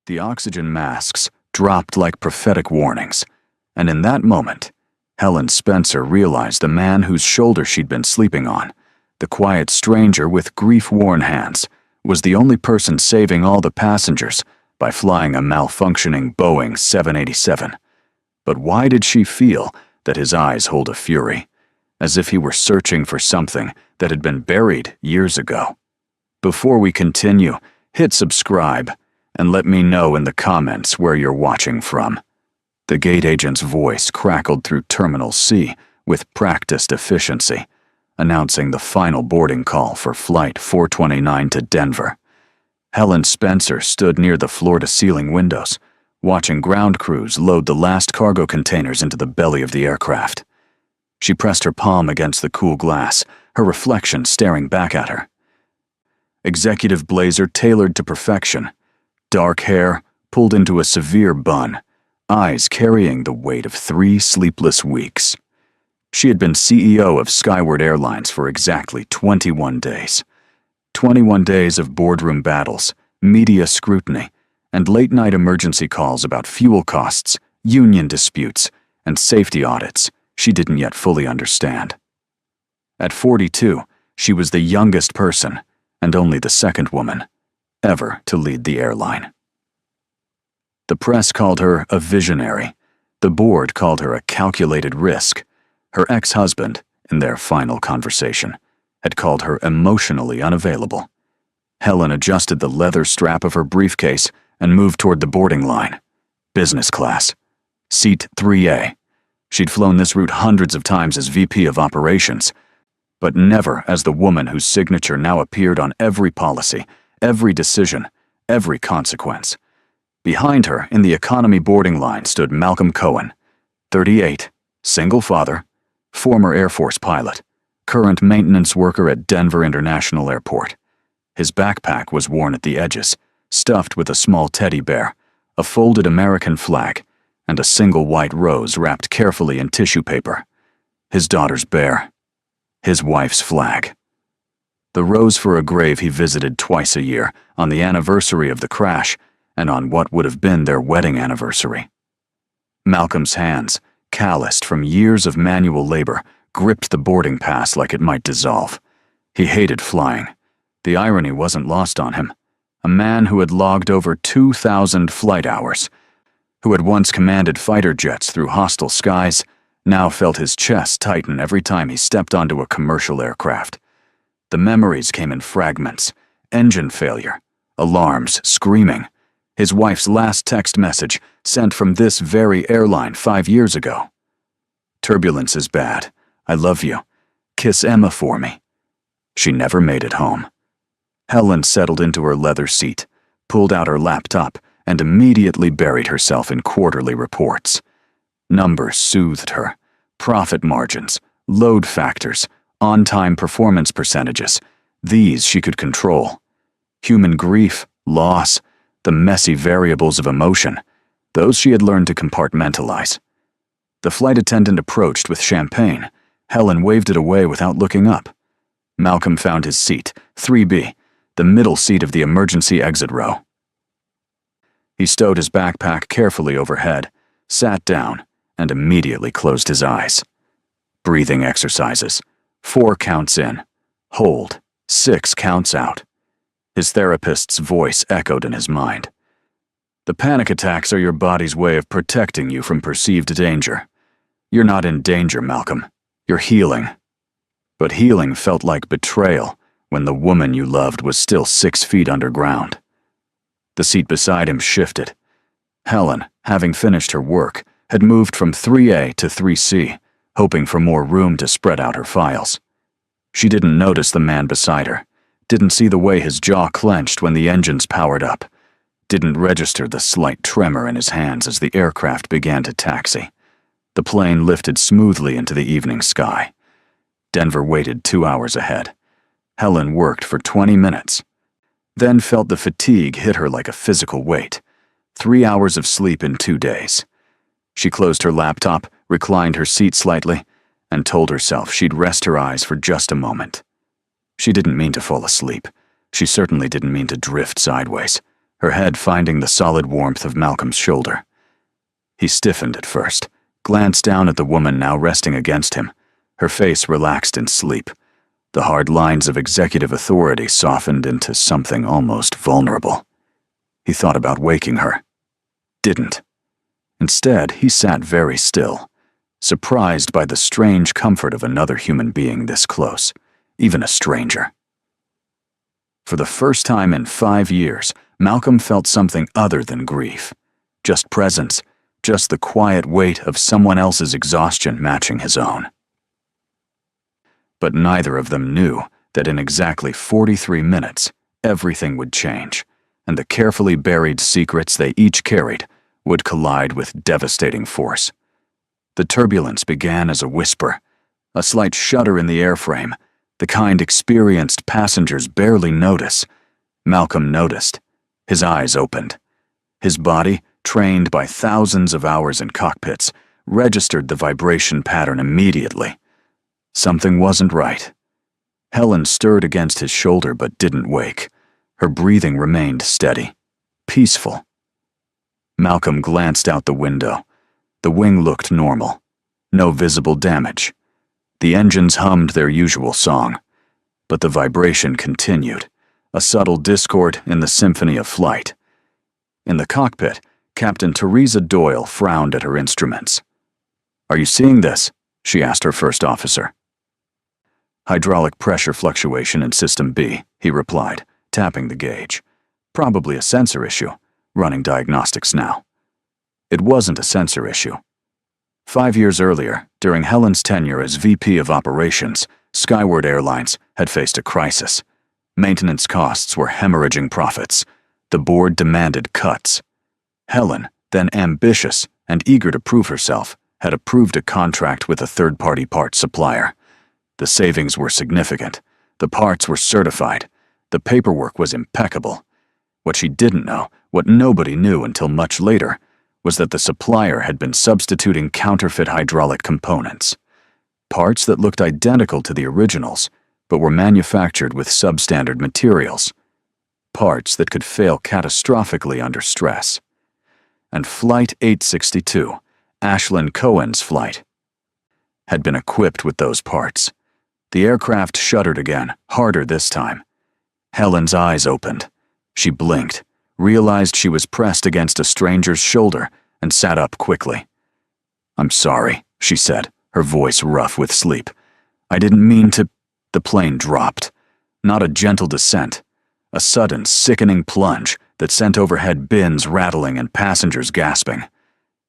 The oxygen masks dropped like prophetic warnings, and in that moment, Helen Spencer realized the man whose shoulder she'd been sleeping on, the quiet stranger with grief-worn hands, was the only person saving all the passengers by flying a malfunctioning Boeing 787. But why did she feel that his eyes hold a fury, as if he were searching for something that had been buried years ago? Before we continue, hit subscribe and let me know in the comments where you're watching from. The gate agent's voice crackled through Terminal C with practiced efficiency, announcing the final boarding call for Flight 429 to Denver. Helen Spencer stood near the floor-to-ceiling windows, watching ground crews load the last cargo containers into the belly of the aircraft. She pressed her palm against the cool glass, her reflection staring back at her. Executive blazer tailored to perfection, dark hair pulled into a severe bun, eyes carrying the weight of 3 sleepless weeks. She had been CEO of Skyward Airlines for exactly 21 days. 21 days of boardroom battles, media scrutiny, and late-night emergency calls about fuel costs, union disputes, and safety audits she didn't yet fully understand. At 42, she was the youngest person, and only the second woman, ever to lead the airline. The press called her a visionary. The board called her a calculated risk. Her ex-husband, in their final conversation, had called her emotionally unavailable. Helen adjusted the leather strap of her briefcase and moved toward the boarding line. Business class. Seat 3A. She'd flown this route hundreds of times as VP of Operations, but never as the woman whose signature now appeared on every policy, every decision, every consequence. Behind her, in the economy boarding line, stood Malcolm Cohen, 38, single father, former Air Force pilot, current maintenance worker at Denver International Airport. His backpack was worn at the edges, stuffed with a small teddy bear, a folded American flag, and a single white rose wrapped carefully in tissue paper. His daughter's bear. His wife's flag. The rose for a grave he visited twice a year, on the anniversary of the crash, and on what would have been their wedding anniversary. Malcolm's hands, calloused from years of manual labor, gripped the boarding pass like it might dissolve. He hated flying. The irony wasn't lost on him. A man who had logged over 2,000 flight hours, who had once commanded fighter jets through hostile skies, now felt his chest tighten every time he stepped onto a commercial aircraft. The memories came in fragments. Engine failure, alarms, screaming. His wife's last text message, sent from this very airline 5 years ago. Turbulence is bad. I love you. Kiss Emma for me. She never made it home. Helen settled into her leather seat, pulled out her laptop, and immediately buried herself in quarterly reports. Numbers soothed her. Profit margins, load factors, on-time performance percentages. These she could control. Human grief, loss, the messy variables of emotion, those she had learned to compartmentalize. The flight attendant approached with champagne. Helen waved it away without looking up. Malcolm found his seat, 3B, the middle seat of the emergency exit row. He stowed his backpack carefully overhead, sat down, and immediately closed his eyes. Breathing exercises. 4 counts in. Hold. 6 counts out. His therapist's voice echoed in his mind. The panic attacks are your body's way of protecting you from perceived danger. You're not in danger, Malcolm. You're healing. But healing felt like betrayal when the woman you loved was still 6 feet underground. The seat beside him shifted. Helen, having finished her work, had moved from 3A to 3C, hoping for more room to spread out her files. She didn't notice the man beside her, didn't see the way his jaw clenched when the engines powered up, didn't register the slight tremor in his hands as the aircraft began to taxi. The plane lifted smoothly into the evening sky. Denver waited 2 hours ahead. Helen worked for 20 minutes, then felt the fatigue hit her like a physical weight. 3 hours of sleep in 2 days. She closed her laptop, reclined her seat slightly, and told herself she'd rest her eyes for just a moment. She didn't mean to fall asleep. She certainly didn't mean to drift sideways. her head finding the solid warmth of Malcolm's shoulder. He stiffened at first, glanced down at the woman now resting against him, her face relaxed in sleep. The hard lines of executive authority softened into something almost vulnerable. He thought about waking her. Didn't. Instead, he sat very still, surprised by the strange comfort of another human being this close, even a stranger. For the first time in 5 years, Malcolm felt something other than grief. Just presence, just the quiet weight of someone else's exhaustion matching his own. But neither of them knew that in exactly 43 minutes, everything would change, and the carefully buried secrets they each carried would collide with devastating force. The turbulence began as a whisper, a slight shudder in the airframe, the kind experienced passengers barely notice. Malcolm noticed. His eyes opened. His body, trained by thousands of hours in cockpits, registered the vibration pattern immediately. Something wasn't right. Helen stirred against his shoulder but didn't wake. Her breathing remained steady, peaceful. Malcolm glanced out the window. The wing looked normal. No visible damage. The engines hummed their usual song. But the vibration continued, a subtle discord in the symphony of flight. In the cockpit, Captain Teresa Doyle frowned at her instruments. "Are you seeing this?" she asked her first officer. "Hydraulic pressure fluctuation in System B," he replied, tapping the gauge. "Probably a sensor issue. Running diagnostics now." It wasn't a sensor issue. 5 years earlier, during Helen's tenure as VP of Operations, Skyward Airlines had faced a crisis. Maintenance costs were hemorrhaging profits. The board demanded cuts. Helen, then ambitious and eager to prove herself, had approved a contract with a third-party parts supplier. The savings were significant. The parts were certified. The paperwork was impeccable. What she didn't know, what nobody knew until much later, was that the supplier had been substituting counterfeit hydraulic components. Parts that looked identical to the originals, but were manufactured with substandard materials. Parts that could fail catastrophically under stress. And Flight 862, Ashlyn Cohen's flight, had been equipped with those parts. The aircraft shuddered again, harder this time. Helen's eyes opened. She blinked, realized she was pressed against a stranger's shoulder, and sat up quickly. "I'm sorry," she said, her voice rough with sleep. "I didn't mean to—" The plane dropped. Not a gentle descent. A sudden, sickening plunge that sent overhead bins rattling and passengers gasping.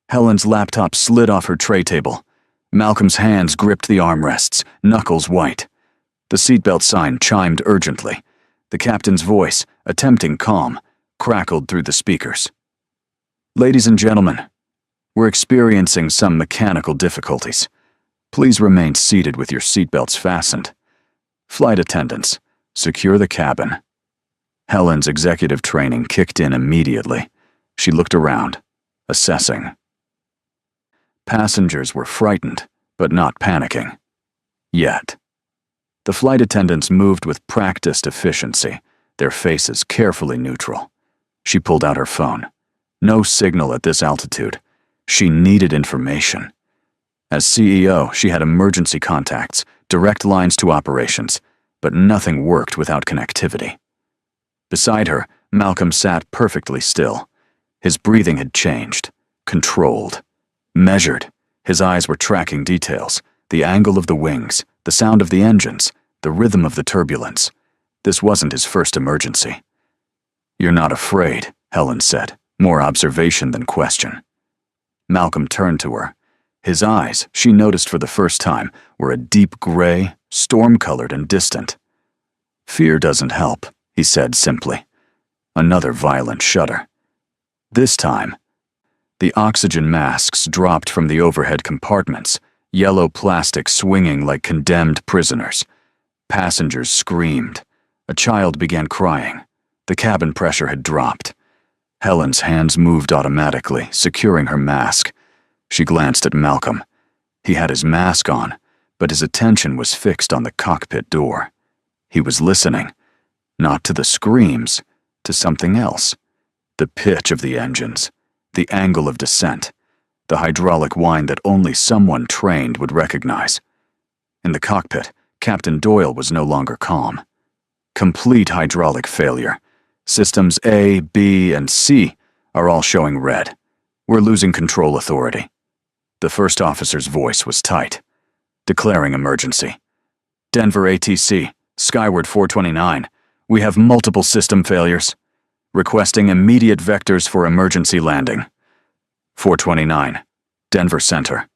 Helen's laptop slid off her tray table. Malcolm's hands gripped the armrests, knuckles white. The seatbelt sign chimed urgently. The captain's voice, attempting calm, crackled through the speakers. "Ladies and gentlemen, we're experiencing some mechanical difficulties. Please remain seated with your seatbelts fastened. Flight attendants, secure the cabin." Helen's executive training kicked in immediately. She looked around, assessing. Passengers were frightened, but not panicking. Yet. The flight attendants moved with practiced efficiency, their faces carefully neutral. She pulled out her phone. No signal at this altitude. She needed information. As CEO, she had emergency contacts, direct lines to operations, but nothing worked without connectivity. Beside her, Malcolm sat perfectly still. His breathing had changed, controlled, measured. His eyes were tracking details, the angle of the wings, the sound of the engines, the rhythm of the turbulence. This wasn't his first emergency. "You're not afraid," Helen said, more observation than question. Malcolm turned to her. His eyes, she noticed for the first time, were a deep gray, storm-colored and distant. "Fear doesn't help," he said simply. Another violent shudder. This time, the oxygen masks dropped from the overhead compartments, yellow plastic swinging like condemned prisoners. Passengers screamed. A child began crying. The cabin pressure had dropped. Helen's hands moved automatically, securing her mask. She glanced at Malcolm. He had his mask on, but his attention was fixed on the cockpit door. He was listening, not to the screams, to something else. The pitch of the engines, the angle of descent, the hydraulic whine that only someone trained would recognize. In the cockpit, Captain Doyle was no longer calm. Complete hydraulic failure. Systems A, B, and C are all showing red. We're losing control authority. The first officer's voice was tight, declaring emergency. Denver ATC, Skyward 429. We have multiple system failures. Requesting immediate vectors for emergency landing. 429, Denver Center.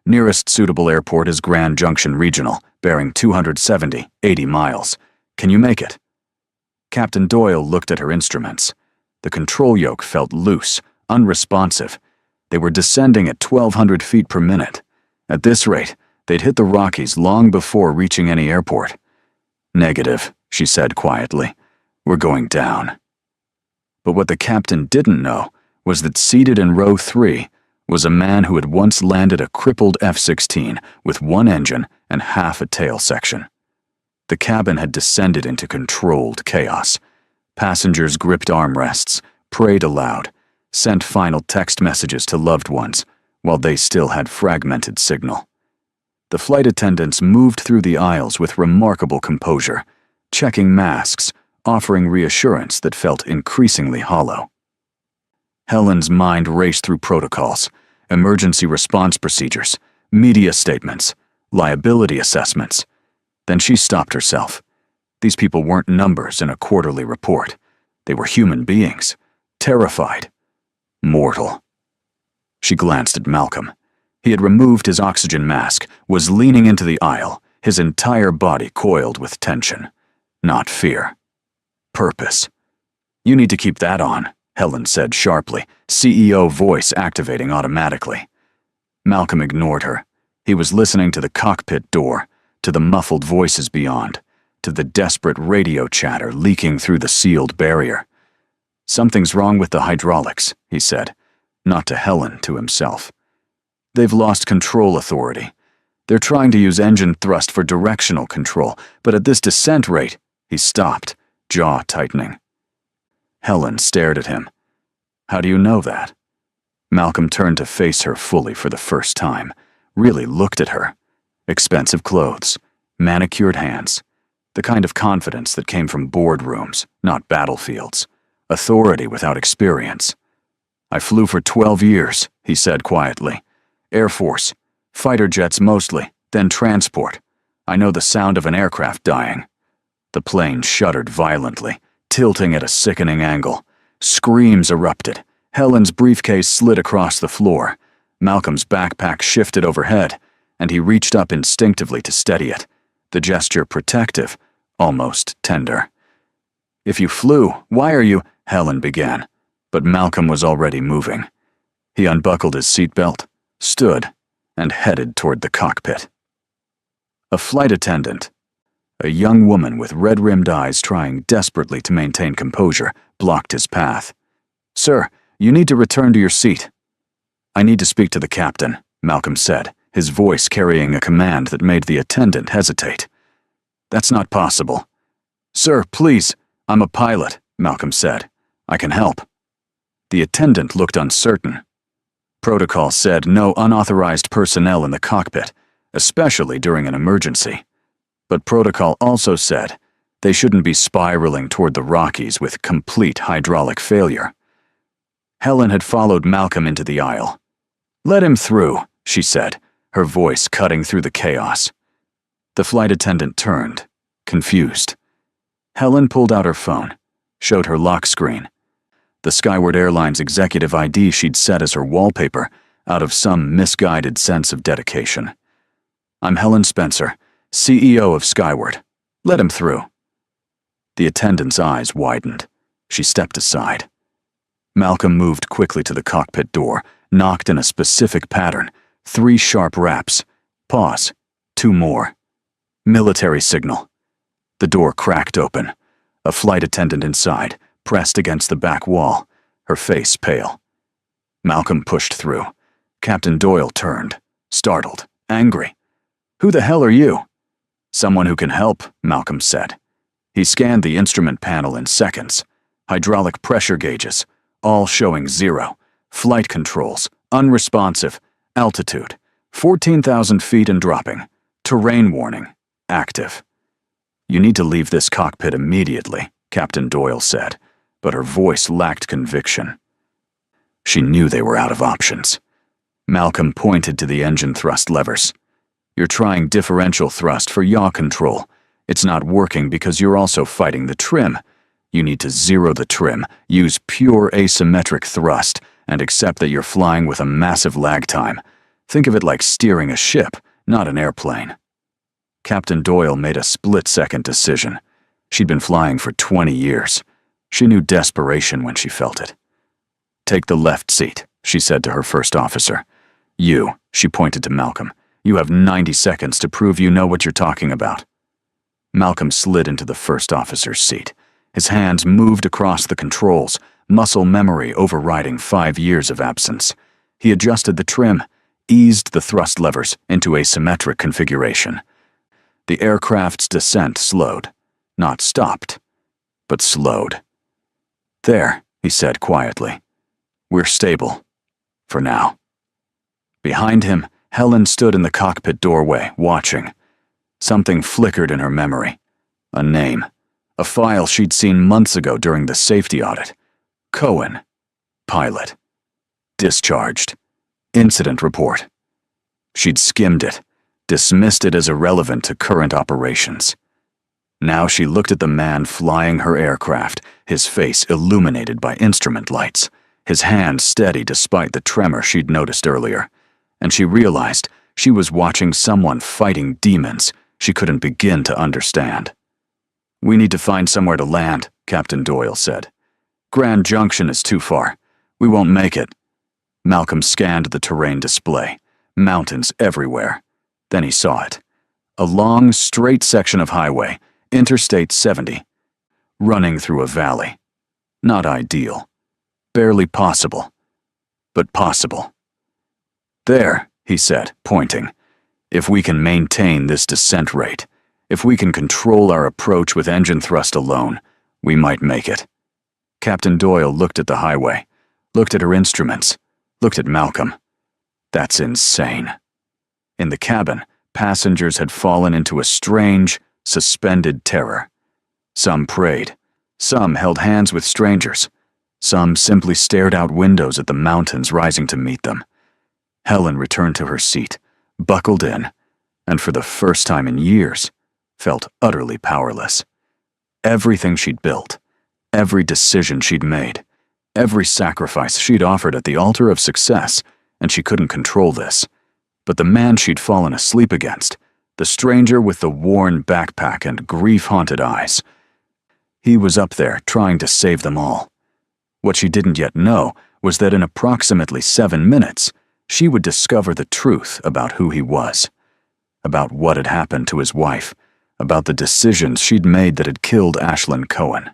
Nearest suitable airport is Grand Junction Regional, bearing 270-80 miles. Can you make it? Captain Doyle looked at her instruments. The control yoke felt loose, unresponsive. They were descending at 1,200 feet per minute. At this rate, they'd hit the Rockies long before reaching any airport. Negative, she said quietly. We're going down. But what the captain didn't know was that seated in row 3 was a man who had once landed a crippled F-16 with one engine and half a tail section. The cabin had descended into controlled chaos. Passengers gripped armrests, prayed aloud, sent final text messages to loved ones, while they still had fragmented signal. The flight attendants moved through the aisles with remarkable composure, checking masks, offering reassurance that felt increasingly hollow. Helen's mind raced through protocols, emergency response procedures, media statements, liability assessments. Then she stopped herself. These people weren't numbers in a quarterly report. They were human beings, terrified, mortal. She glanced at Malcolm. He had removed his oxygen mask, was leaning into the aisle, his entire body coiled with tension. Not fear. Purpose. You need to keep that on, Helen said sharply, CEO voice activating automatically. Malcolm ignored her. He was listening to the cockpit door, to the muffled voices beyond, to the desperate radio chatter leaking through the sealed barrier. Something's wrong with the hydraulics, he said, not to Helen, to himself. They've lost control authority. They're trying to use engine thrust for directional control, but at this descent rate, he stopped, jaw tightening. Helen stared at him. How do you know that? Malcolm turned to face her fully for the first time, really looked at her. Expensive clothes, manicured hands, the kind of confidence that came from boardrooms, not battlefields, authority without experience. I flew for 12 years, he said quietly. Air Force, fighter jets mostly, then transport. I know the sound of an aircraft dying. The plane shuddered violently, tilting at a sickening angle. Screams erupted. Helen's briefcase slid across the floor. Malcolm's backpack shifted overhead, and he reached up instinctively to steady it, the gesture protective, almost tender. If you flew, why are you? Helen began, but Malcolm was already moving. He unbuckled his seatbelt, stood, and headed toward the cockpit. A flight attendant, a young woman with red-rimmed eyes trying desperately to maintain composure, blocked his path. Sir, you need to return to your seat. I need to speak to the captain, Malcolm said, his voice carrying a command that made the attendant hesitate. That's not possible. Sir, please, I'm a pilot, Malcolm said. I can help. The attendant looked uncertain. Protocol said no unauthorized personnel in the cockpit, especially during an emergency. But protocol also said they shouldn't be spiraling toward the Rockies with complete hydraulic failure. Helen had followed Malcolm into the aisle. Let him through, she said, her voice cutting through the chaos. The flight attendant turned, confused. Helen pulled out her phone, showed her lock screen. The Skyward Airlines executive ID she'd set as her wallpaper out of some misguided sense of dedication. I'm Helen Spencer, CEO of Skyward. Let him through. The attendant's eyes widened. She stepped aside. Malcolm moved quickly to the cockpit door, knocked in a specific pattern, 3 sharp raps. Pause. 2 more. Military signal. The door cracked open. A flight attendant inside, pressed against the back wall, her face pale. Malcolm pushed through. Captain Doyle turned, startled, angry. Who the hell are you? Someone who can help, Malcolm said. He scanned the instrument panel in seconds. Hydraulic pressure gauges, all showing 0. Flight controls, unresponsive. Altitude, 14,000 feet and dropping. Terrain warning, active. "You need to leave this cockpit immediately," Captain Doyle said, but her voice lacked conviction. She knew they were out of options. Malcolm pointed to the engine thrust levers. "You're trying differential thrust for yaw control. It's not working because you're also fighting the trim. You need to zero the trim, use pure asymmetric thrust, and accept that you're flying with a massive lag time. Think of it like steering a ship, not an airplane." Captain Doyle made a split-second decision. She'd been flying for 20 years. She knew desperation when she felt it. "Take the left seat," she said to her first officer. "You," she pointed to Malcolm, "you have 90 seconds to prove you know what you're talking about." Malcolm slid into the first officer's seat. His hands moved across the controls, muscle memory overriding 5 years of absence. He adjusted the trim, eased the thrust levers into asymmetric configuration. The aircraft's descent slowed. Not stopped, but slowed. "There," he said quietly. "We're stable. For now." Behind him, Helen stood in the cockpit doorway, watching. Something flickered in her memory. A name. A file she'd seen months ago during the safety audit. Cohen. Pilot. Discharged. Incident report. She'd skimmed it, dismissed it as irrelevant to current operations. Now she looked at the man flying her aircraft, his face illuminated by instrument lights, his hand steady despite the tremor she'd noticed earlier, and she realized she was watching someone fighting demons she couldn't begin to understand. "We need to find somewhere to land," Captain Doyle said. "Grand Junction is too far. We won't make it." Malcolm scanned the terrain display. Mountains everywhere. Then he saw it. A long, straight section of highway, Interstate 70, running through a valley. Not ideal. Barely possible. But possible. "There," he said, pointing. "If we can maintain this descent rate, if we can control our approach with engine thrust alone, we might make it." Captain Doyle looked at the highway, looked at her instruments, looked at Malcolm. "That's insane." In the cabin, passengers had fallen into a strange, suspended terror. Some prayed. Some held hands with strangers. Some simply stared out windows at the mountains rising to meet them. Helen returned to her seat, buckled in, and for the first time in years, felt utterly powerless. Everything she'd built, every decision she'd made, every sacrifice she'd offered at the altar of success, and she couldn't control this. But the man she'd fallen asleep against, the stranger with the worn backpack and grief-haunted eyes, he was up there trying to save them all. What she didn't yet know was that in approximately 7 minutes, she would discover the truth about who he was, about what had happened to his wife, about the decisions she'd made that had killed Ashlyn Cohen.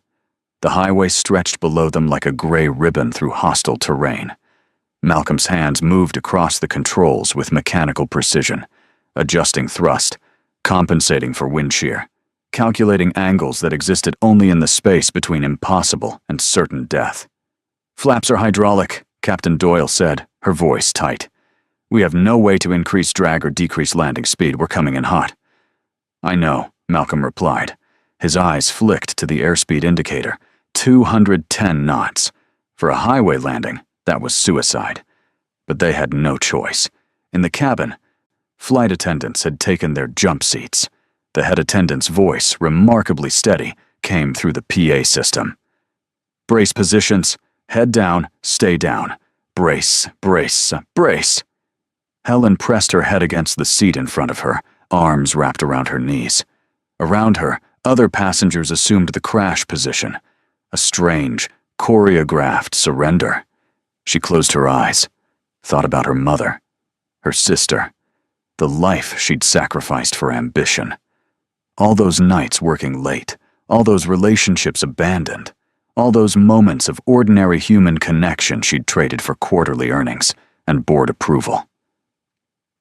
The highway stretched below them like a gray ribbon through hostile terrain. Malcolm's hands moved across the controls with mechanical precision, adjusting thrust, compensating for wind shear, calculating angles that existed only in the space between impossible and certain death. "Flaps are hydraulic," Captain Doyle said, her voice tight. "We have no way to increase drag or decrease landing speed. We're coming in hot." "I know," Malcolm replied. His eyes flicked to the airspeed indicator, 210 knots. For a highway landing, that was suicide. But they had no choice. In the cabin, flight attendants had taken their jump seats. The head attendant's voice, remarkably steady, came through the PA system. "Brace positions. Head down, stay down. Brace, brace, brace." Helen pressed her head against the seat in front of her, arms wrapped around her knees. Around her, other passengers assumed the crash position. A strange, choreographed surrender. She closed her eyes, thought about her mother, her sister, the life she'd sacrificed for ambition. All those nights working late, all those relationships abandoned, all those moments of ordinary human connection she'd traded for quarterly earnings and board approval.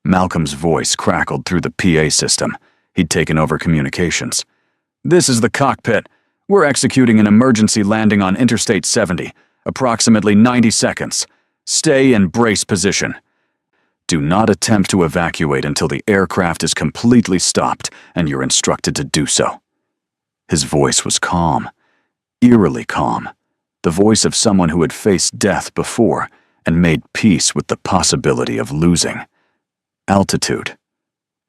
Malcolm's voice crackled through the PA system. He'd taken over communications. "This is the cockpit. We're executing an emergency landing on Interstate 70. Approximately 90 seconds. Stay in brace position. Do not attempt to evacuate until the aircraft is completely stopped and you're instructed to do so." His voice was calm, eerily calm, the voice of someone who had faced death before and made peace with the possibility of losing. Altitude: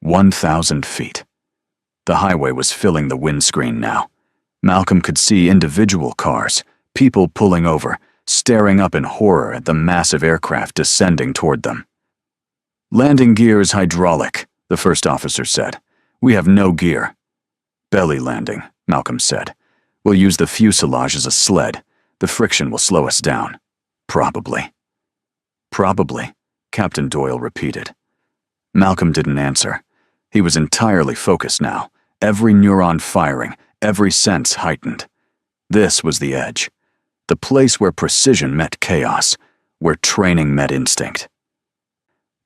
1,000 feet. The highway was filling the windscreen now. Malcolm could see individual cars, people pulling over, staring up in horror at the massive aircraft descending toward them. "Landing gear is hydraulic," the first officer said. "We have no gear." "Belly landing," Malcolm said. "We'll use the fuselage as a sled. The friction will slow us down." "Probably." "Probably," Captain Doyle repeated. Malcolm didn't answer. He was entirely focused now, every neuron firing, every sense heightened. This was the edge. The place where precision met chaos, where training met instinct.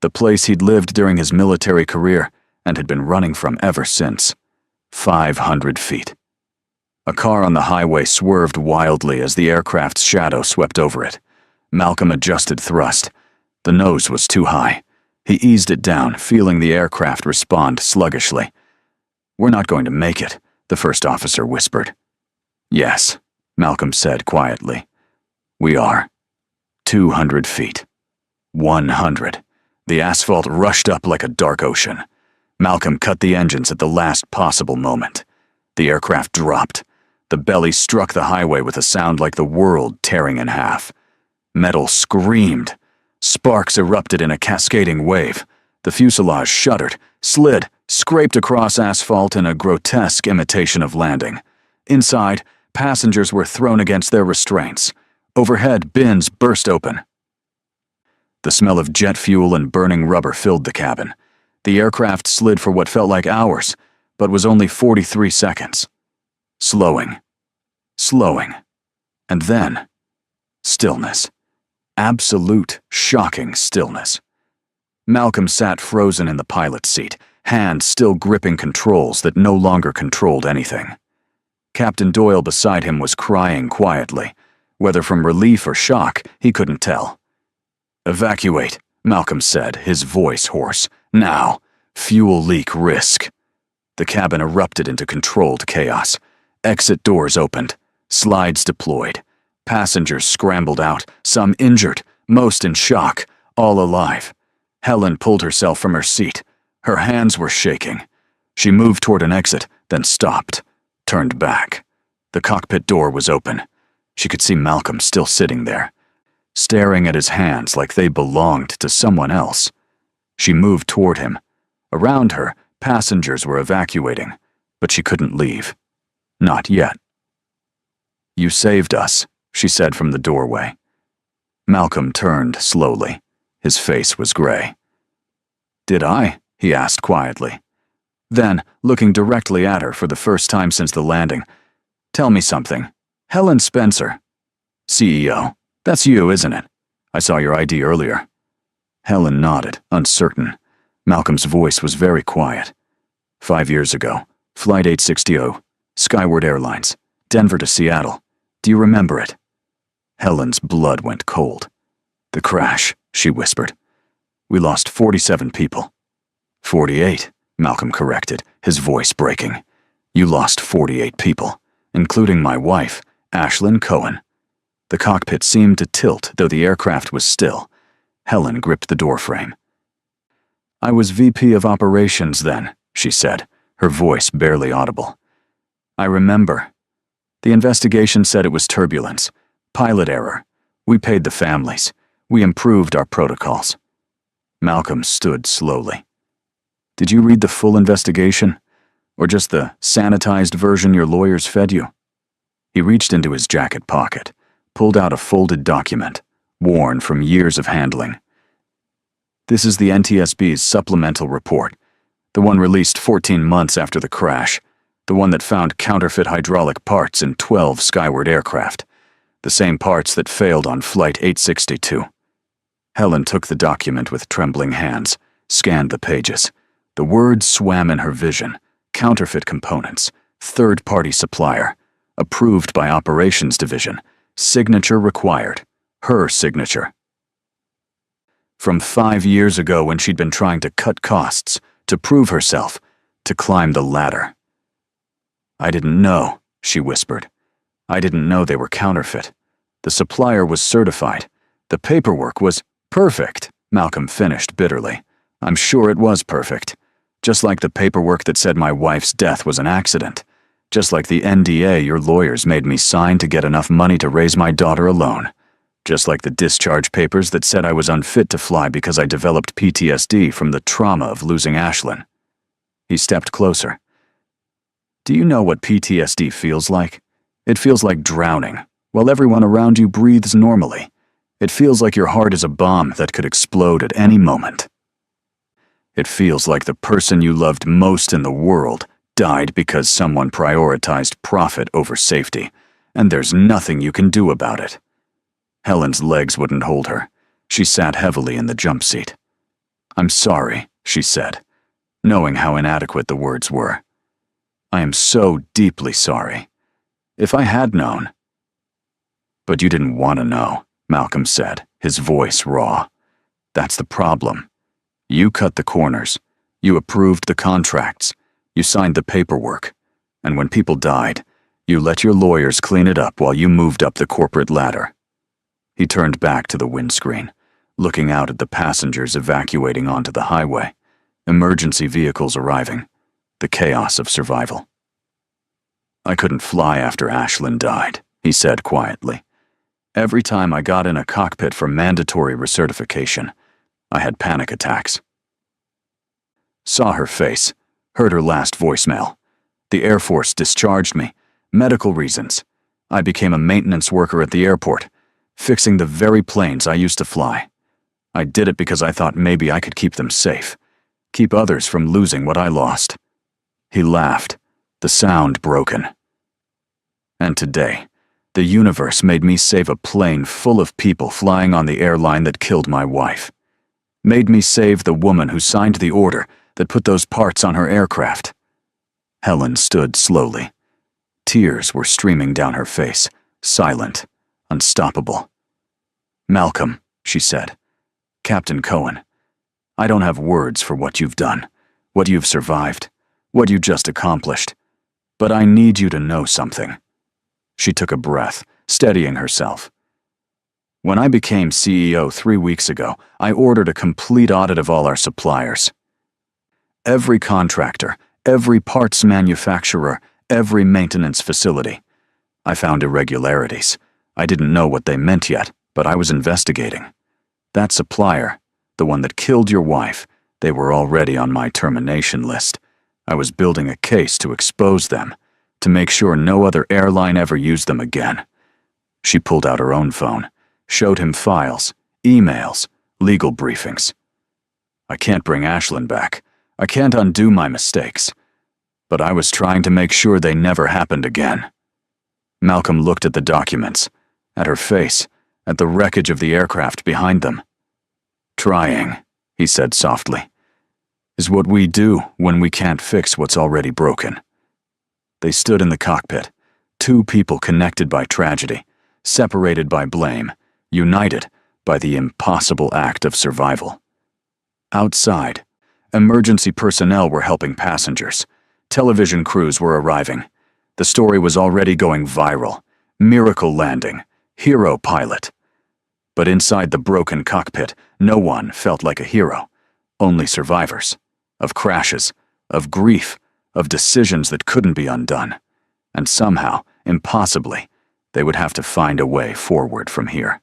The place he'd lived during his military career and had been running from ever since. 500 feet. A car on the highway swerved wildly as the aircraft's shadow swept over it. Malcolm adjusted thrust. The nose was too high. He eased it down, feeling the aircraft respond sluggishly. "We're not going to make it," the first officer whispered. "Yes," Malcolm said quietly. "We are." 200 feet. 100. The asphalt rushed up like a dark ocean. Malcolm cut the engines at the last possible moment. The aircraft dropped. The belly struck the highway with a sound like the world tearing in half. Metal screamed. Sparks erupted in a cascading wave. The fuselage shuddered, slid, scraped across asphalt in a grotesque imitation of landing. Inside, passengers were thrown against their restraints. Overhead, bins burst open. The smell of jet fuel and burning rubber filled the cabin. The aircraft slid for what felt like hours, but was only 43 seconds. Slowing. Slowing. And then, stillness. Absolute, shocking stillness. Malcolm sat frozen in the pilot's seat, hands still gripping controls that no longer controlled anything. Captain Doyle beside him was crying quietly. Whether from relief or shock, he couldn't tell. "Evacuate," Malcolm said, his voice hoarse. "Now. Fuel leak risk." The cabin erupted into controlled chaos. Exit doors opened. Slides deployed. Passengers scrambled out, some injured, most in shock, all alive. Helen pulled herself from her seat. Her hands were shaking. She moved toward an exit, then stopped, turned back. The cockpit door was open. She could see Malcolm still sitting there, staring at his hands like they belonged to someone else. She moved toward him. Around her, passengers were evacuating, but she couldn't leave. Not yet. "You saved us," she said from the doorway. Malcolm turned slowly. His face was gray. "Did I?" he asked quietly. Then, looking directly at her for the first time since the landing, "Tell me something. Helen Spencer. CEO. That's you, isn't it? I saw your ID earlier." Helen nodded, uncertain. Malcolm's voice was very quiet. 5 years ago, Flight 860, Skyward Airlines, Denver to Seattle. Do you remember it?" Helen's blood went cold. "The crash," she whispered. "We lost 47 people." 48, Malcolm corrected, his voice breaking. "You lost 48 people, including my wife, Ashlyn Cohen." The cockpit seemed to tilt, though the aircraft was still. Helen gripped the doorframe. "I was VP of Operations then," she said, her voice barely audible. "I remember. The investigation said it was turbulence, pilot error. We paid the families. We improved our protocols." Malcolm stood slowly. "Did you read the full investigation? Or just the sanitized version your lawyers fed you?" He reached into his jacket pocket, pulled out a folded document, worn from years of handling. "This is the NTSB's supplemental report, the one released 14 months after the crash, the one that found counterfeit hydraulic parts in 12 Skyward aircraft, the same parts that failed on Flight 862. Helen took the document with trembling hands, scanned the pages. The words swam in her vision: counterfeit components, third-party supplier, approved by Operations Division, Signature required. Her signature. From 5 years ago when she'd been trying to cut costs, to prove herself, to climb the ladder. "I didn't know," she whispered. "I didn't know they were counterfeit. The supplier was certified. The paperwork was perfect," Malcolm finished bitterly. "I'm sure it was perfect. Just like the paperwork that said my wife's death was an accident. Just like the NDA your lawyers made me sign to get enough money to raise my daughter alone. Just like the discharge papers that said I was unfit to fly because I developed PTSD from the trauma of losing Ashlyn." He stepped closer. "Do you know what PTSD feels like? It feels like drowning, while everyone around you breathes normally. It feels like your heart is a bomb that could explode at any moment. It feels like the person you loved most in the world died because someone prioritized profit over safety, and there's nothing you can do about it." Helen's legs wouldn't hold her. She sat heavily in the jump seat. "I'm sorry," she said, knowing how inadequate the words were. "I am so deeply sorry. If I had known—" "But you didn't want to know," Malcolm said, his voice raw. "That's the problem. You cut the corners. You approved the contracts. You signed the paperwork. And when people died, you let your lawyers clean it up while you moved up the corporate ladder." He turned back to the windscreen, looking out at the passengers evacuating onto the highway, emergency vehicles arriving, the chaos of survival. "I couldn't fly after Ashlyn died," he said quietly. "Every time I got in a cockpit for mandatory recertification, I had panic attacks." Saw her face, heard her last voicemail. "The Air Force discharged me. Medical reasons. I became a maintenance worker at the airport, fixing the very planes I used to fly. I did it because I thought maybe I could keep them safe, keep others from losing what I lost." He laughed, the sound broken. "And today, the universe made me save a plane full of people flying on the airline that killed my wife. Made me save the woman who signed the order that put those parts on her aircraft." Helen stood slowly. Tears were streaming down her face, silent, unstoppable. "Malcolm," she said, "Captain Cohen, I don't have words for what you've done, what you've survived, what you just accomplished, but I need you to know something." She took a breath, steadying herself. "When I became CEO 3 weeks ago, I ordered a complete audit of all our suppliers. Every contractor, every parts manufacturer, every maintenance facility. I found irregularities. I didn't know what they meant yet, but I was investigating. That supplier, the one that killed your wife, they were already on my termination list. I was building a case to expose them, to make sure no other airline ever used them again." She pulled out her own phone, showed him files, emails, legal briefings. "I can't bring Ashlyn back. I can't undo my mistakes. But I was trying to make sure they never happened again." Malcolm looked at the documents, at her face, at the wreckage of the aircraft behind them. "Trying," he said softly, "is what we do when we can't fix what's already broken." They stood in the cockpit, two people connected by tragedy, separated by blame, united by the impossible act of survival. Outside, emergency personnel were helping passengers. Television crews were arriving. The story was already going viral. Miracle landing. Hero pilot. But inside the broken cockpit, no one felt like a hero. Only survivors. Of crashes. Of grief. Of decisions that couldn't be undone. And somehow, impossibly, they would have to find a way forward from here.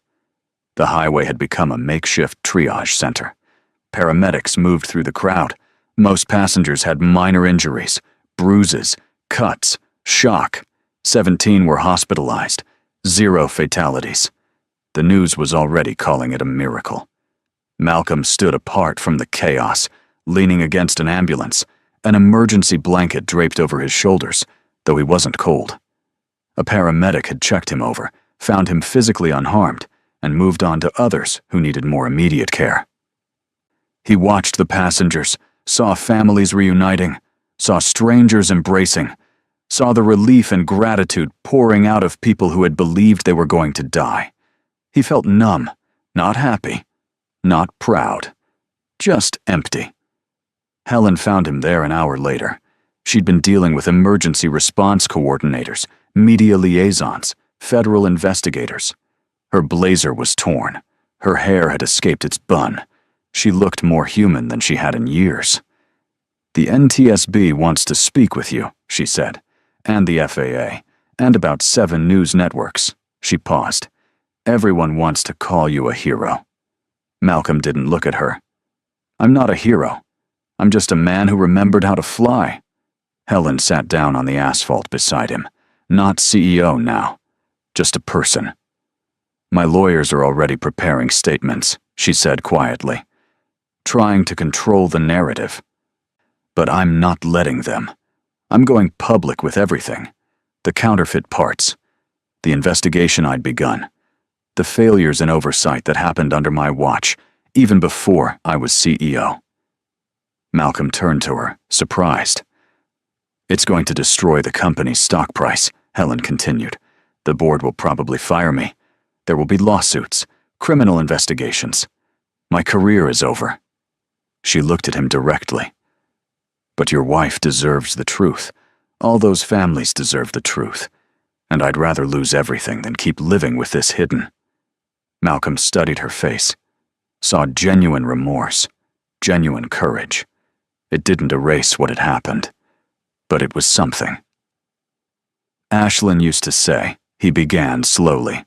The highway had become a makeshift triage center. Paramedics moved through the crowd. Most passengers had minor injuries, bruises, cuts, shock. 17 were hospitalized. 0 fatalities. The news was already calling it a miracle. Malcolm stood apart from the chaos, leaning against an ambulance, an emergency blanket draped over his shoulders, though he wasn't cold. A paramedic had checked him over, found him physically unharmed, and moved on to others who needed more immediate care. He watched the passengers, saw families reuniting, saw strangers embracing, saw the relief and gratitude pouring out of people who had believed they were going to die. He felt numb, not happy, not proud, just empty. Helen found him there an hour later. She'd been dealing with emergency response coordinators, media liaisons, federal investigators. Her blazer was torn. Her hair had escaped its bun. She looked more human than she had in years. "The NTSB wants to speak with you," she said, "and the FAA, and about 7 news networks." She paused. "Everyone wants to call you a hero." Malcolm didn't look at her. "I'm not a hero. I'm just a man who remembered how to fly." Helen sat down on the asphalt beside him. Not CEO now, just a person. "My lawyers are already preparing statements," she said quietly, "trying to control the narrative. But I'm not letting them. I'm going public with everything. The counterfeit parts, the investigation I'd begun, the failures and oversight that happened under my watch, even before I was CEO." Malcolm turned to her, surprised. "It's going to destroy the company's stock price," Helen continued. "The board will probably fire me. There will be lawsuits, criminal investigations. My career is over." She looked at him directly. "But your wife deserves the truth. All those families deserve the truth. And I'd rather lose everything than keep living with this hidden." Malcolm studied her face, saw genuine remorse, genuine courage. It didn't erase what had happened, but it was something. "Ashlyn used to say," he began slowly,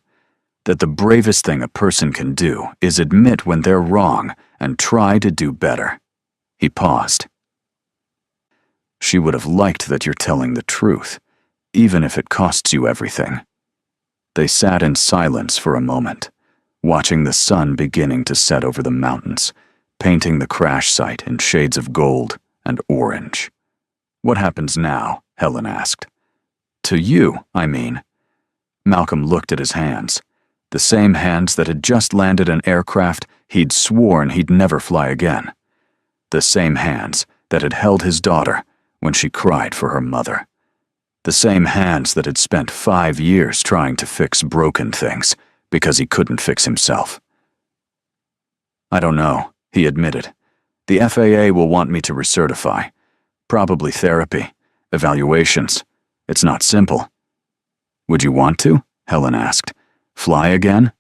"that the bravest thing a person can do is admit when they're wrong and try to do better." He paused. "She would have liked that you're telling the truth, even if it costs you everything." They sat in silence for a moment, watching the sun beginning to set over the mountains, painting the crash site in shades of gold and orange. "What happens now?" Helen asked. "To you, I mean." Malcolm looked at his hands, the same hands that had just landed an aircraft he'd sworn he'd never fly again. The same hands that had held his daughter when she cried for her mother. The same hands that had spent 5 years trying to fix broken things because he couldn't fix himself. "I don't know," he admitted. "The FAA will want me to recertify. Probably therapy, evaluations. It's not simple." "Would you want to?" Helen asked. "Fly again?"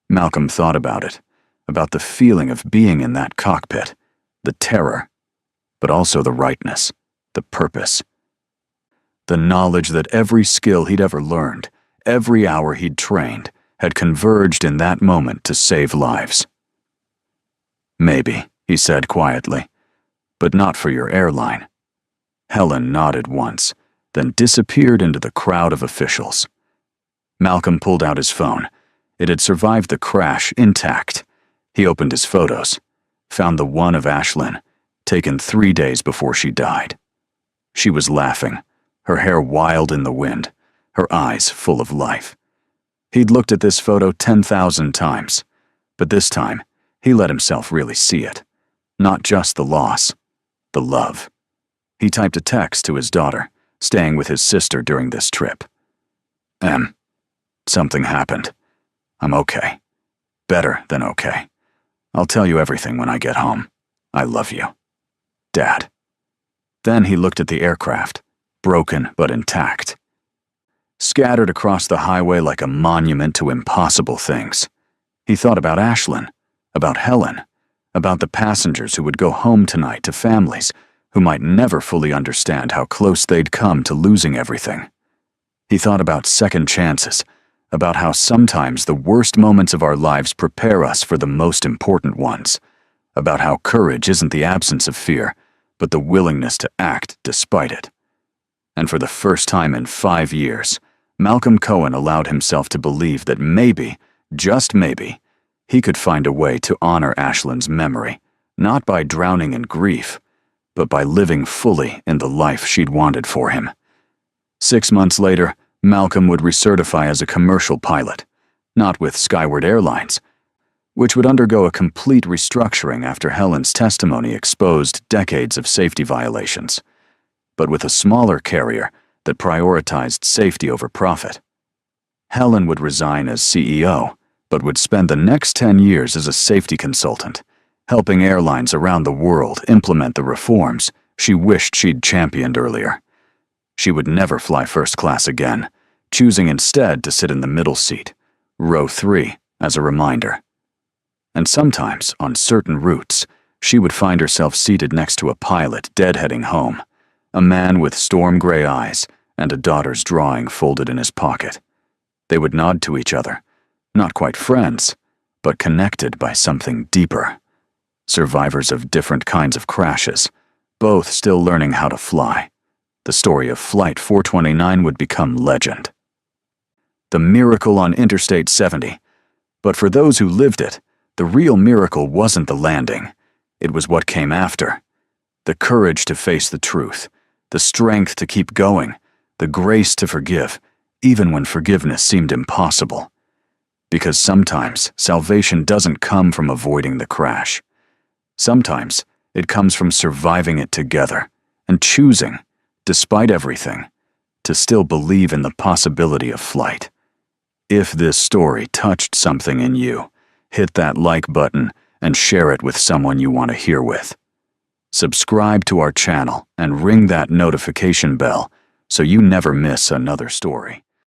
Malcolm thought about it, about the feeling of being in that cockpit, the terror, but also the rightness, the purpose. The knowledge that every skill he'd ever learned, every hour he'd trained, had converged in that moment to save lives. "Maybe," he said quietly, "but not for your airline." Helen nodded once, then disappeared into the crowd of officials. Malcolm pulled out his phone. It had survived the crash intact. He opened his photos, found the one of Ashlyn, taken 3 days before she died. She was laughing, her hair wild in the wind, her eyes full of life. He'd looked at this photo 10,000 times, but this time he let himself really see it. Not just the loss, the love. He typed a text to his daughter, staying with his sister during this trip. Something happened. I'm okay. Better than okay. I'll tell you everything when I get home. I love you. Dad." Then he looked at the aircraft, broken but intact, scattered across the highway like a monument to impossible things. He thought about Ashlyn, about Helen, about the passengers who would go home tonight to families who might never fully understand how close they'd come to losing everything. He thought about second chances, about how sometimes the worst moments of our lives prepare us for the most important ones, about how courage isn't the absence of fear, but the willingness to act despite it. And for the first time in 5 years, Malcolm Cohen allowed himself to believe that maybe, just maybe, he could find a way to honor Ashlyn's memory, not by drowning in grief, but by living fully in the life she'd wanted for him. 6 months later, Malcolm would recertify as a commercial pilot, not with Skyward Airlines, which would undergo a complete restructuring after Helen's testimony exposed decades of safety violations, but with a smaller carrier that prioritized safety over profit. Helen would resign as CEO, but would spend the next 10 years as a safety consultant, helping airlines around the world implement the reforms she wished she'd championed earlier. She would never fly first class again, choosing instead to sit in the middle seat, row 3, as a reminder. And sometimes, on certain routes, she would find herself seated next to a pilot deadheading home, a man with storm-gray eyes and a daughter's drawing folded in his pocket. They would nod to each other, not quite friends, but connected by something deeper. Survivors of different kinds of crashes, both still learning how to fly. The story of Flight 429 would become legend. The miracle on Interstate 70. But for those who lived it, the real miracle wasn't the landing. It was what came after. The courage to face the truth, the strength to keep going, the grace to forgive, even when forgiveness seemed impossible. Because sometimes salvation doesn't come from avoiding the crash. Sometimes it comes from surviving it together and choosing, despite everything, to still believe in the possibility of flight. If this story touched something in you, hit that like button and share it with someone you want to hear with. Subscribe to our channel and ring that notification bell so you never miss another story.